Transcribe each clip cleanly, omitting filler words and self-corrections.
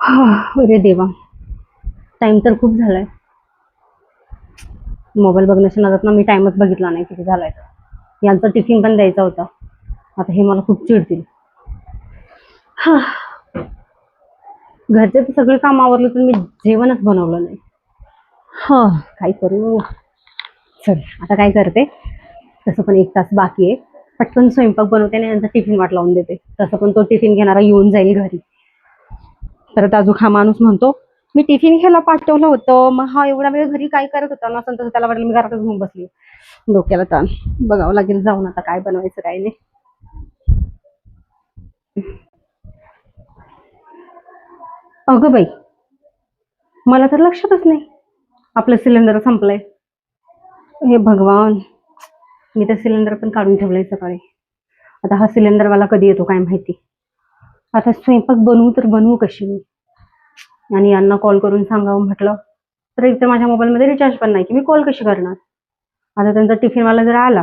अरे देवा, टाइम तर खूप झालाय. मोबाईल बघण्याच्या नादात ना मी टाइमच बघितला नाही किती झालाय. यांचा टिफिन पण द्यायचा होता. आता हे मला खूप चिडतील. हा, घरचे तर सगळे काम आवरले पण मी जेवणच बनवलं नाही. हा, काय करू. चल, आता काय करते. तसं पण 1 तास बाकी आहे. पटकन स्वयंपाक बनवते आणि यांचा टिफिन वाट लावून देते. तसं पण तो टिफिन घेणारा येऊन जाईल घरी. परत अजून हा माणूस म्हणतो, मी टिफिन घ्यायला पाठवलं होतं, मग हा एवढा वेळ घरी काय करत होता. नसेल तसं त्याला वाटेल मी घरातच घेऊन बसली. डोक्याला ताण. बघावं लागेल जाऊन आता काय बनवायचं काय नाही. अगं बाई, मला तर लक्षातच नाही आपलं सिलेंडर संपलंय. हे भगवान, मी तर सिलेंडर पण काढून ठेवलंय सकाळी. आता हा सिलेंडरवाला कधी येतो काय माहिती. आता स्वयंपाक बनवू तर बनवू कशी मी. आणि यांना कॉल करून सांगावं म्हटलं तर एकतर माझ्या मोबाईलमध्ये रिचार्ज पण नाही की मी कॉल कशी करणार. आता त्यांचा टिफिनवाला जर आला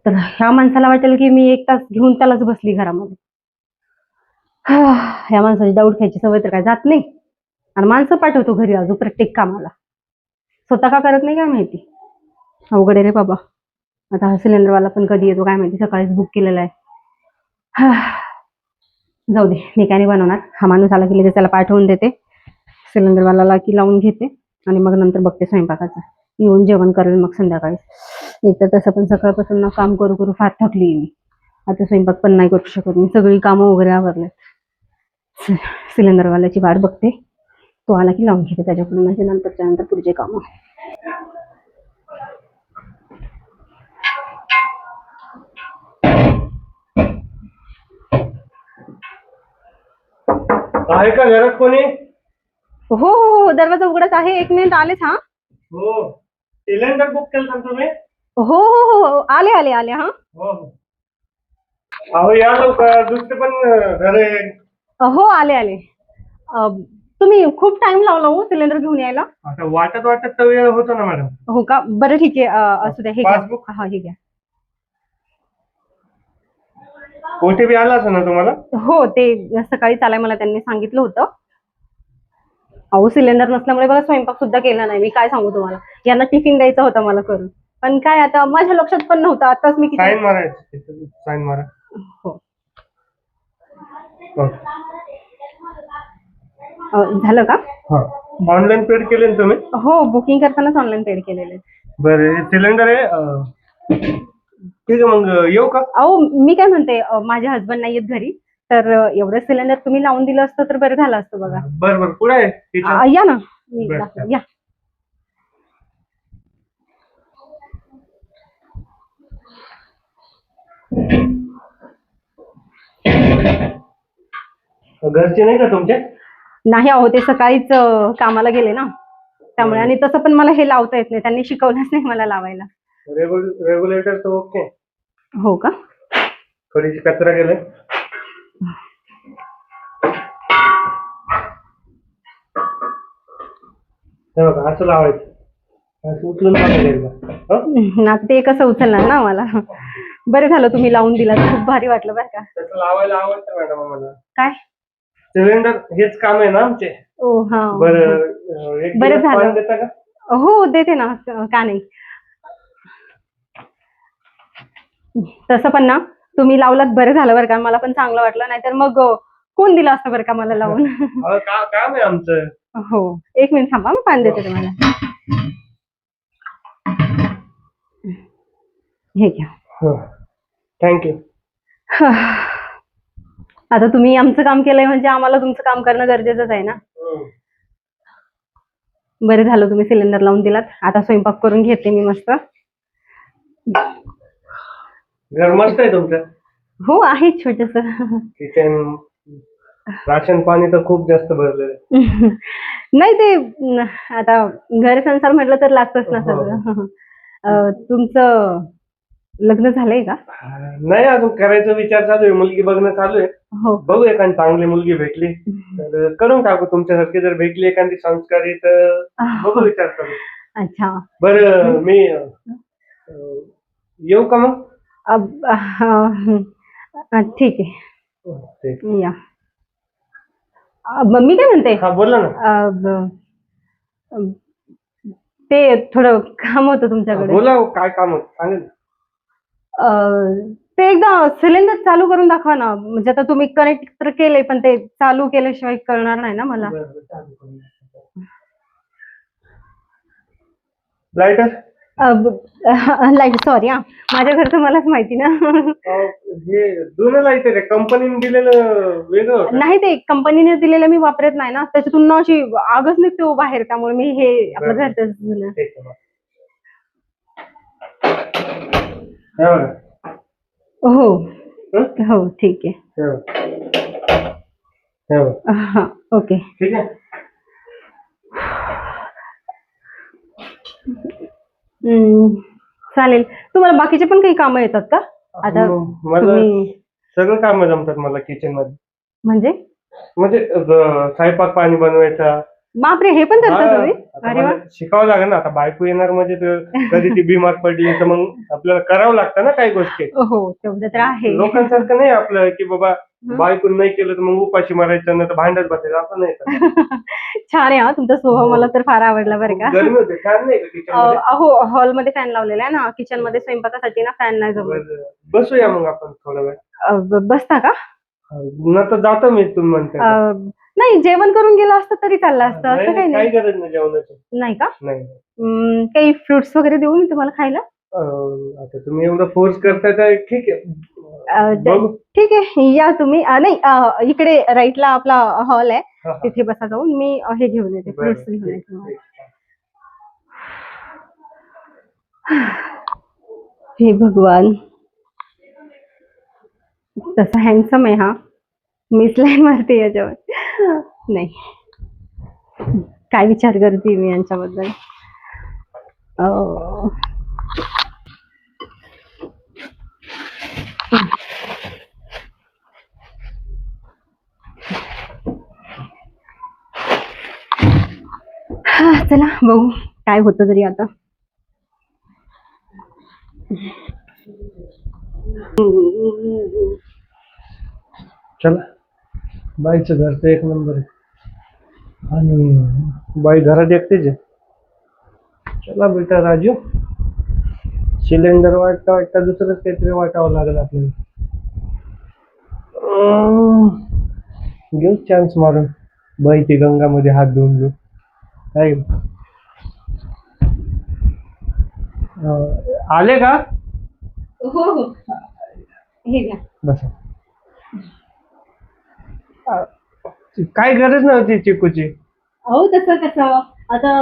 तर ह्या माणसाला वाटेल की मी 1 तास घेऊन त्यालाच बसली घरामध्ये. ह्या माणसाची डाऊट खायची सवय तर काय जात नाही. आणि माणसं पाठवतो घरी अजून प्रत्येक कामाला. स्वतः का करत नाही काय माहिती. अवघड आहे रे बाबा. आता हा सिलेंडरवाला पण कधी येतो काय माहिती. सकाळीच बुक केलेला आहे. जाऊ दे, मी काय नाही बनवणार. हा माणूस आला की लगेच त्याला पाठवून देते. सिलेंडरवाल्याला की लावून घेते आणि मग नंतर बघते स्वयंपाकाचं. येऊन जेवण करेल मग संध्याकाळी. एक तर तसं पण सकाळपासून ना काम करू करू फार थकली मी. आता स्वयंपाक पण नाही करू शकत मी. सगळी कामं वगैरे आवरलेत. सिलेंडरवाल्याची वाट बघते. तो आला की लावून घेते त्याच्याकडून, म्हणजे नंतरच्या नंतर पुढचे कामं. आहे का घरात कोणी? हो हो हो, दरवाजा उघडच आहे. 1 मिनिट आलेच हा. हो, सिलेंडर बुक केलं का तुम्ही? हो हो हो हो, आले आले आले हा. हो हो. अहो या लवकर, दुसरे पण घर आहे. हो, आले आले. तुम्ही खूप टाइम लावला हो सिलेंडर घेऊन यायला. आता वाटत वाटत तर वेळ होतो ना मॅडम. हो का, बरं ठीक आहे. असू द्या, हे घ्या. पासबुक हा, हे घ्या. ओटीपी आला असेल ना तुम्हाला? हो, ते सकाळी चालाय मला त्यांनी सांगितलं होतं. अहो सिलेंडर नसल्यामुळे बघा स्वयंपाक सुद्धा केला नाही मी. काय सांगू तुम्हाला. यांना टिफिन द्यायचा होता मला करून. पण काय आता माझ्या लक्षात पण नव्हतं. आताच मी किती. साईन मारायची, साईन मारा. हो. हो. झालं का? हा, ऑनलाईन पेड केले ना तुम्ही? हो, बुकिंग करतानाच ऑनलाईन पेड केलेले. बरं, हे सिलेंडर आहे. ठीक आहे, मग येऊ का? अहो मी काय म्हणते, माझे हसबंड नाहीयेत घरी. तर एवढं सिलेंडर तुम्ही लावून दिलं असतं तर बरं झालं असतं बघा. बरं बरं, कुठे आहे किचन? या ना, मी बरं. दाखवते. या. घरचे नाही का तुमचे? नाही अहो, ते सकाळीच कामाला गेले ना. त्यामुळे. आणि तसं पण मला हे लावता येत नाही. त्यांनी शिकवलंच नाही मला लावायला. रेग्युलेटर तर ओके. हो का. थोडीशी कचरा गेले. बघा, असं लावायचं. असं उचलून टाकायचं. ना ते कसं उचलणार ना मला. बरं झालं तुम्ही लावून दिला. खूप भारी वाटलं बरं का. तसं लावायला आवडतं मॅडम आम्हाला. काय. सिलेंडर हेच काम आहे ना आमचे. ओ हा. बरं, एक बरं दिवस झालं. पाणी देता का? हो, देते ना. का नाही. तसं पण ना तुम्ही लावलात बरं झालं बरं का. मला पण चांगलं वाटलं. नाहीतर मग कोण दिलं असतं बरं का मला लावून. काम आहे आमचं. हो, 1 मिनिट थांबा, मी पाणी देते तुम्हाला. हे घ्या. थँक्यू. आता तुम्ही आमचं काम केलंय म्हणजे आम्हाला तुमचं काम करणं गरजेचंच आहे ना. बरं झालं तुम्ही सिलेंडर लावून दिलात. आता स्वयंपाक करून घेते मी मस्त. घर मस्त आहे तुमचं. हो, आहे छोटस. किचन, राशन पाणी तर खूप जास्त भरलेलं आहे. नाही ते आता घर संसार म्हटलं तर लागतच ना सगळं. तुमचं लग्न झालंय का? नाही, अजून करायचा विचार चालू आहे. मुलगी बघणं चालू आहे. हो. बघू, एखादी चांगली मुलगी भेटली तर करून टाकू. तुमच्यासारखी जर भेटली एखादी संस्कारी तर बघू, विचार करू. अच्छा. बरं, मी येऊ का मग? ठीक आहे. ठीक. या. मी काय म्हणते, हा बोला ना. अं, ते थोडं काम होतं तुमच्याकडे. बोला हो, काय काम होतं सांगा ना. ते एकदा सिलेंडर चालू करून दाखवा ना. म्हणजे आता तुम्ही कनेक्ट तर केले, पण ते चालू केल्याशिवाय कळणार नाही ना मला. बरं, बरं, चालू करून द्या. लायटर लाईट, सॉरी हा, माझ्या घरचं मलाच माहिती ना. हे जुनं लायटर आहे, कंपनीने दिलेलं वेगळं होतं. नाही, ते कंपनीने दिलेलं मी वापरत नाही ना, त्याच्यातून ना अशी आगच निघते हो बाहेर, त्यामुळे मी हे आपलं बरं. घरचं जुनं. ठीक आहे, बरं. हे बघा. हो हं? हो, ठीक आहे. हे बघा. हे बघा. हा, ओके. ठीक आहे. चालेल. तुम्हाला बाकीचे पण काही कामं येतात का आता? मला तुम्ही सगळं काम जमतात मला किचन मध्ये. म्हणजे म्हणजे स्वयंपाक पाणी बनवायचा. बापरे, हे पण करता तुम्ही? आता अरे वा. मला शिकावं लागेल ना, आता बायको येणार म्हणजे कधी ती बिमार पडली तर मग आपल्याला करावं लागतं ना काही गोष्टी. हो, तेवढं तर आहे. लोकांसारखं नाही आपलं की बाबा हं. बायको नाही केलं तर मग उपाशी मारायचं, नाही तर भांडत बसायचं, असं नाही का. छान आहे हा तुमचा स्वभाव, मला तर फार आवडला बरं का. गरमी होते, फॅन नाही का किचन मध्ये? हो, हॉलमध्ये फॅन लावलेला आहे ना, किचन मध्ये स्वयंपाकासाठी ना फॅन नाही जमत. बरं, बसूया मग आपण थोडा वेळ. बसता का? नंतर जातो मी, तुम्ही म्हणते. नाही, जेवण करून गेलं असतं तरी चाललं असतं, असं काही काही नाही. गरज नाही जेवणाची. नाही का? नाही. काही फ्रुट्स वगैरे देऊ मी तुम्हाला खायला? आता तुम्ही एवढं फोर्स करताय तर ठीक आहे, बघू. ठीक आहे, या तुम्ही. नाही, इकडे राईटला आपला हॉल आहे, हा, हा. तिथे बसा जाऊन. मी हे घेऊन येते, बरं, फ्रुट्स घेऊन येते. ठीक. हे भगवान, तसा हँडसम आहे हा, मीच लाईन मारते याच्यावर. नाही, काय विचार करते मी यांच्याबद्दल. चला बघू काय होतं तरी आता. चला, बाईचं घर तर एक नंबर आहे आणि बाई घरात एकटीच आहे. चला बेटा राजू, सिलेंडर वाटता वाटता दुसरंच काहीतरी वाटावं लागेल आपल्याला. घेऊ चान्स मारून, बाई ती गंगामध्ये हात धुवून घेऊ काय. आले का? हो हो, हे घ्या. बसा. काय गरज नव्हती चिकूची. अहो तसं कसं, आता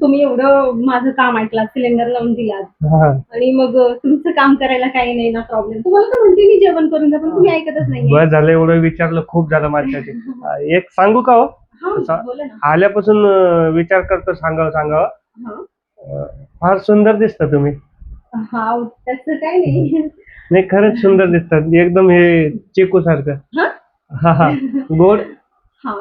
तुम्ही एवढं माझं काम ऐकलं, सिलेंडर लावून दिलात हा. आणि मग तुमचं काम करायला काही नाही ना प्रॉब्लेम. तुम्हाला तर म्हणते मी जेवण करून द्या, पण तुम्ही ऐकतच नाही. बस झालं, एवढं विचारलं खूप झालं माझ्यासाठी. एक सांगू का हो? बोला ना. आल्यापासून विचार करतो सांगावं. हा. फार सुंदर दिसता तुम्ही. हा, तसं काही नाही. नाही, खरंच सुंदर दिसतात एकदम, हे चिकू सारखं. हा? हा हा, गोड. हा,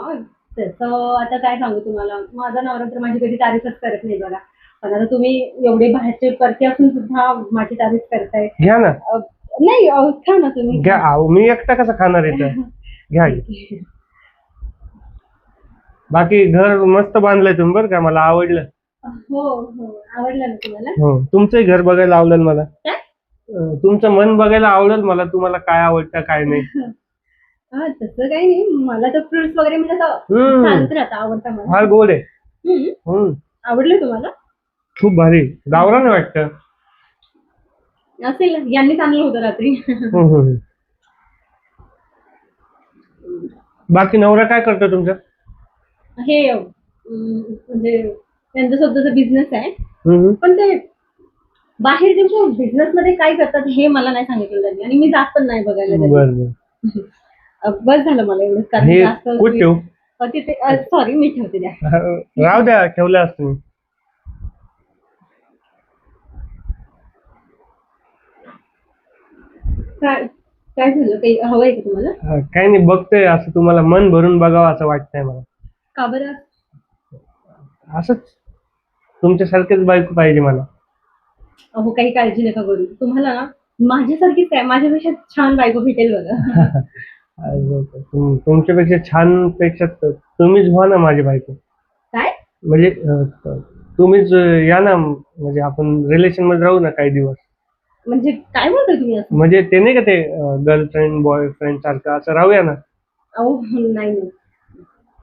तसं आता काय सांगू तुम्हाला, माझा नवरा तर माझी कधी तारीफच करत नाही बघा. पण आता तुम्ही एवढे बाहेरचे परके असून सुद्धा माझी तारीफ करताय. घ्या ना. नाही, खा ना तुम्ही. घ्या. अहो, मी एकटा कसं खाणार इथं? घ्या. बाकी घर मस्त बांधलंय तुम्ही बरं का, मला आवडलं. हो हो, आवडलं ना तुम्हाला? हो, तुमचंही घर बघायला आवडेल मला. काय? तुमचं मन बघायला आवडेल मला, तुम्हाला काय आवडतं काय नाही. हा, तसं काही नाही, मला तर फ्रुट्स वगैरे म्हणजे असं चालत राहतं, आवडतं मला. फार गोड आहे. आवडलं तुम्हाला? खूप भारी, गावरान वाटतं. असेल, यांनी चांगलं होतं रात्री. बाकी नवरा काय करतो तुमचा? हे म्हणजे त्यांचा स्वतःचा बिझनेस आहे, पण ते बाहेर त्यांच्या बिझनेस मध्ये काय करतात हे मला नाही सांगितलं त्यांनी, आणि मी जात पण नाही बघायला कधी. बरं. बस झालं मला एवढंच, कारण हे जास्त कुठं ठेवू? तिथे. सॉरी, मी ठेवते द्या. राहू द्या, ठेवलं असतं. काय झालं, काही हवंय का तुम्हाला? काही नाही, बघतोय असं, तुम्हाला मन भरून बघावं असं वाटतंय मला. का बरं? असंच तुमच्यासारखीच बायको पाहिजे मला. अहो, काही काळजी नका करू, तुम्हाला ना माझ्यासारखीच आहे, माझ्यापेक्षा छान बायको भेटेल बघा. तुमच्यापेक्षा छान पेक्षा तुम्हीच व्हा ना माझी बायको. काय म्हणजे तुम्हीच या ना, म्हणजे आपण रिलेशन मध्ये राहू ना काही दिवस. म्हणजे काय बोलताय तुम्ही असं? म्हणजे ते नाही का ते गर्लफ्रेंड बॉयफ्रेंड सारखं असं राहूया ना. अहो नाही नाही,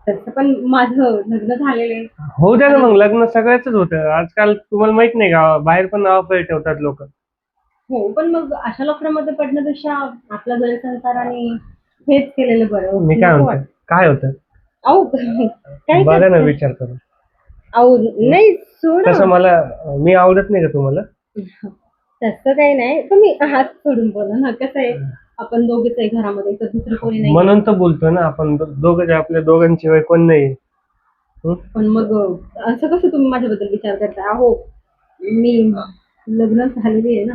तसं पण माझं लग्न झालेलं आहे. होऊ द्या ना मग, लग्न सगळ्याच होतं आजकाल. तुम्हाला माहित नाही का, बाहेर पण अफायर ठेवतात लोक. हो, पण मग अशा लफड्यामध्ये पडण्यापेक्षा आपला गैरसंसार आणि हेच केलेलं बरं. मी काय नको म्हणतो, काय होतं अहो काय बघा ना, करताय? विचार करून. अहो नाही सोडा. तसं मला मी आवडत नाही का तुम्हाला? तसं काही नाही, तुम्ही हात सोडून बोला ना. कसं आहे, आपण दोघेच आहे घरामध्ये, तर दुसरं कोणी नाही. म्हणून तर बोलतोय ना, आपण दोघं जे, आपल्या दोघांशिवाय कोण नाही. पण मग असं कसं तुम्ही माझ्याबद्दल विचार करताय? अहो मी लग्न झालेली आहे ना.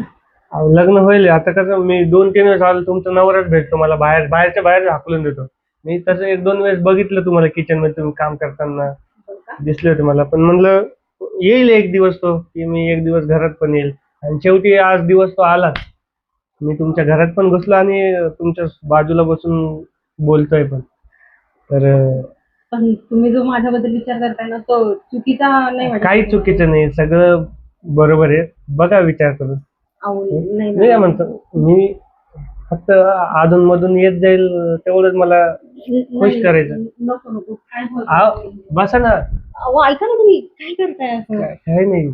अहो, लग्न होईल आता. कसं मी 2-3 वेळेस आलो, तुमचा नवराच भेटतो मला, बाहेरच्या बाहेर हाकलून देतो. मी तसं 1-2 वेळेस बघितलं तुम्हाला किचन मध्ये तुम्ही काम करताना, हो का? दिसले होते मला. पण म्हणलं येईल एक दिवस तो, की मी एक दिवस घरात पण येईल. आणि शेवटी आज दिवस तो आलाच. मी तुमच्या घरात पण घुसलो आणि तुमच्या बाजूला बसून बोलतोय पण. तर पण तुम्ही जो माझ्याबद्दल विचार करताय ना, तो चुकीचा नाही वाटत काही का तुम्हाला? चुकीचं नाही, सगळं बरोबर आहे. बघा विचार करून. अहो नाही मी काय म्हणतो, मी फक्त अधून मधून येत जाईल तेवढंच मला खुश नाही, करायचं. नको नको, काय आ, बोलताय? बसा ना. अहो ऐका ना, तुम्ही काय करताय असं? काही नाही,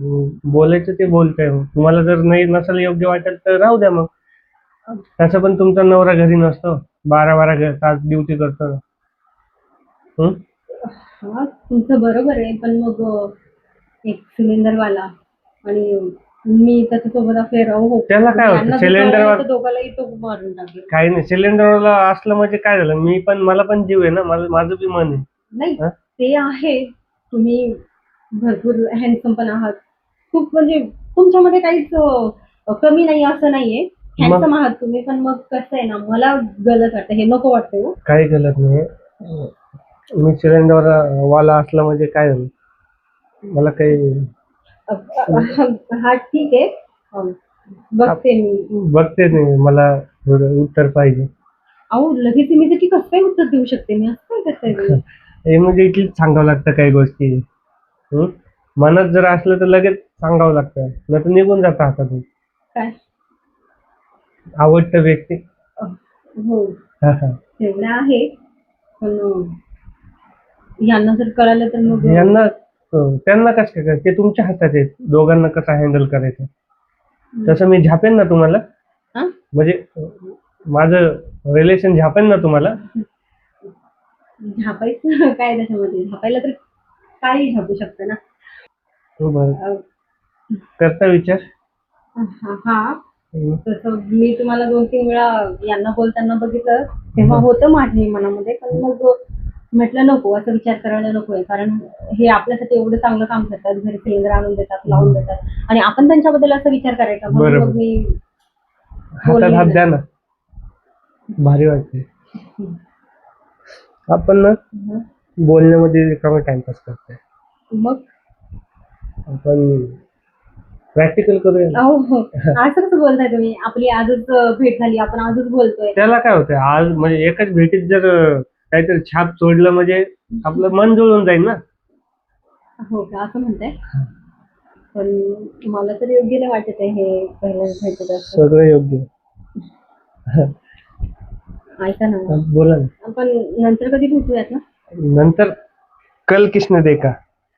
बोलायचं ते बोलतंय. तुम्हाला जर नाही नसेल योग्य वाटत तर राहू द्या मग. तसं पण तुमचा नवरा घरी नसतो, 12-12 तास ड्युटी करतो. हं? हा तुमचं बरोबर आहे, पण मग एक सिलेंडरवाला आणि मी त्याच्यासोबत अफेअर. हो, त्याला काय होतं, यांना जर सिलेंडर कळलं तर दोघांनाही तो मारून टाकेल. काही नाही, सिलेंडरवाला असलं म्हणजे काय झालं, मी पण, मला पण जीव आहे ना, माझं बी मन आहे. नाही हं? ते आहे, तुम्ही भरपूर हँडसम पण आहात खूप, म्हणजे तुमच्यामध्ये काहीच कमी नाही असं नाहीये. हँडसम आहात तुम्ही, पण मग कसं आहे ना, मला गलत वाटतं, हे नको वाटतं हो. काही गलत नाही. मी सिलेंडर वाला असला म्हणजे काय झालं, मला काही. हा ठीक आहे. बघते मी. बघते नाही, मला थोडं उत्तर पाहिजे. अहो लगेच मी त्याची कसं काय उत्तर देऊ शकते मी? असं काय करताय तुम्ही? हे म्हणजे इथलीच सांगावं लागतं काही गोष्टी. हं? मनात जर असलं तर लगेच सांगावं लागतं, नाही तर निघून जातं हातातून. काय? आवडतं व्यक्ती. हो तेवढं आहे, पण यांना जर कळालं तर मग यांना त्यांना कसं काय, ते तुमच्या हातात आहे दोघांना कसं हँडल करायचं. तसं मी झापेन ना तुम्हाला, हा? म्हणजे माझं रिलेशन झापेन ना तुम्हाला. झापायचं काय त्याच्यामध्ये? झापायला तर काही झापू शकतं ना. बरं, अं, करता विचार. हा तसं मी तुम्हाला 2-3 वेळा यांना बोलताना बघितलं, तेव्हा होतं माझ्या मनामध्ये, पण मग म्हटलं नको, असं विचार करायला नकोय. कारण हे आपल्यासाठी एवढं चांगलं काम करतात, घरी सिलेंडर आणून देतात, लावून देतात, आणि आपण त्यांच्याबद्दल असं विचार करायचा. म्हणून बरोबर. मग मी हातात हात द्या ना, भारी वाटते. आपण ना बोलण्यामध्ये रिकामा टाइमपास करतोय, मग आपण प्रॅक्टिकल करूया ना. अहो हो, असं कसं बोलताय तुम्ही? आपली आजच भेट झाली, आपण आजच बोलतोय. त्याला काय होतंय, आज म्हणजे एकाच भेटीत जर काहीतरी छाप सोडलं म्हणजे आपलं मन जुळून जाईल ना. हो का, असं म्हणताय? पण मला तर योग्य नाही वाटत आहे हे पहिल्या भेटत असं. सगळं योग्य. ऐका ना, बोला ना. आपण नंतर कधी भेटूयात ना? नंतर कल किसने देखा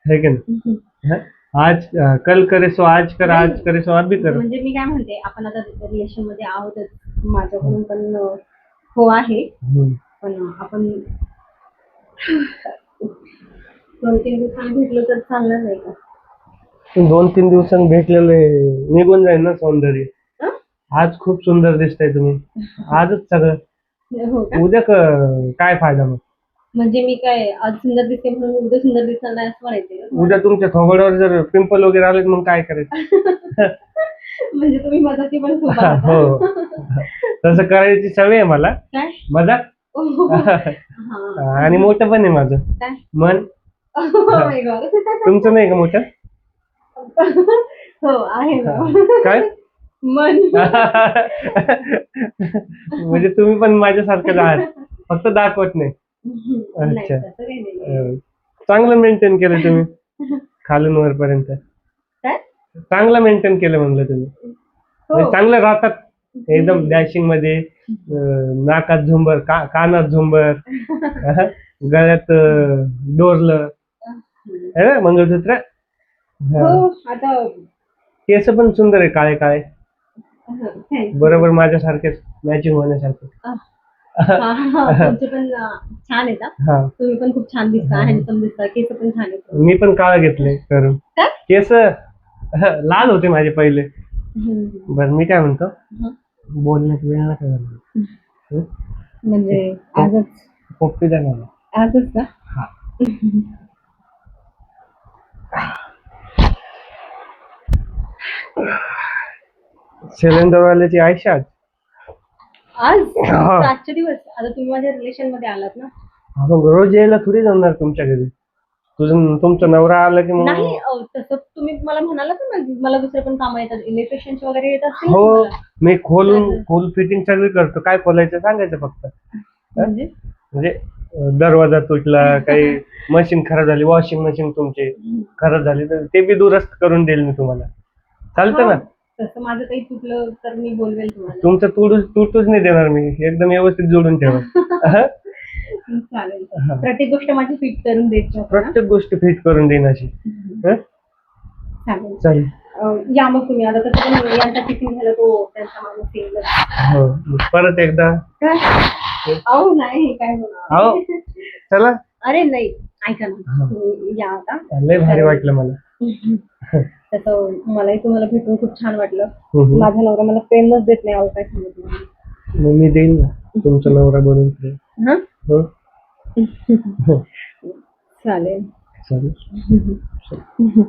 है की नाही. हं? आज कल करे सो आज कर, आज करे सो अभी कर. म्हणजे मी काय म्हणते, आपण आता रिलेशन मध्ये आहोतच, माझ्याकडून पण हो आहे, पण आपण 2-3 दिवसांनी भेटलो तर चांगलं नाही का? 2-3 दिवसांनी भेटलेले निघून जाईल ना सौंदर्य. हं? आज खूप सुंदर दिसताय तुम्ही, आजच सगळं. हो का? उद्या काय फायदा मग? म्हणजे मी काय आज सुंदर दिसते म्हणून उद्या सुंदर दिसणार नाही असं म्हणायचंय का? उद्या तुमच्या थोबाडावर जर पिंपल वगैरे आले मग काय करायचं? म्हणजे तुम्ही मजाची पण खूप हो, आहात. तसं करायची सवय आहे मला. काय? मजाक. हा. आणि मोठं पण आहे माझं काय? मन. Oh my God. तुमचं नाही का मोठं? हो आहे ना. काय? मन. म्हणजे तुम्ही पण माझ्यासारखंच आहात. फक्त दाखवत नाही. नाही, अच्छा. तसं काही नाही. चांगलं मेंटेन केलं तुम्ही खालून वरपर्यंत. काय? चांगलं मेंटेन केलं म्हणलं तुम्ही. म्हणजे हो. चांगलं राहतात एकदम डॅशिंग मध्ये. नाकात झुंबर, कानात झुंबर, गळ्यात डोरलं, है ना, मंगळसूत्र. हो, हा. आता केस पण सुंदर आहे, काळे काळे, thanks. बरोबर माझ्यासारखेच मॅचिंग होण्यासारखे. तुमचे पण छान आहेत हा. हा. तुम्ही पण खूप छान दिसता, हँडसम दिसता, केस पण छान आहेत. मी पण काळ घेतले करून. काय? केस लाल होते माझे पहिले. बरं मी काय म्हणतो, बोलण्यात वेळ नका घालवू. म्हणजे आजच पोपटी द्या मला. आजच का? हा. सिलेंडरवाल्याची आयशा आज. आज हा. आजचे दिवस आता तुम्ही माझ्या रिलेशन मध्ये आलात ना. मग रोज यायला थोडी जमणार तुमच्या घरी. तुमचा नवरा आला की मग. नाही तसं तुम्ही मला म्हणालात ना, मला दुसरे पण कामं येतात, इलेक्ट्रिशियनचे वगैरे येत असतील ना हो, तुम्हाला? मी खोल फिटिंग सगळी करतो. काय खोलायचं सांगायचं फक्त. म्हणजे दरवाजा तुटला, काही मशीन खराब झाली, वॉशिंग मशीन तुमची खराब झाली तर ते बी दुरुस्त करून देईल मी तुम्हाला. चालतं ना? तसं माझं काही चुकलं तर मी बोलवेल तुम्हाला. तुमचं तुटूच नाही देणार मी, एकदम व्यवस्थित जोडून ठेवा. चालेल. प्रत्येक गोष्ट माझी फिट करून देत. प्रत्येक गोष्ट फिट करून देईन अशी. चालेल. चालेल. या मग तुम्ही आता तसं पण यांचा टिफिन झाला तो त्यांचा माणूस येईल. हो, परत एकदा. अहो नाही काय बोला. हो, चला. अरे नाही, ऐका ना, या आता. लय भारी वाटलं मला. तसं मलाही तुम्हाला भेटून खूप छान वाटलं. माझा नवरा मला पेनच देत नाही, अहो काय सांगितलं. मग मी देईन ना तुमचा नवरा बनवून. हो. चालेल. चालेल.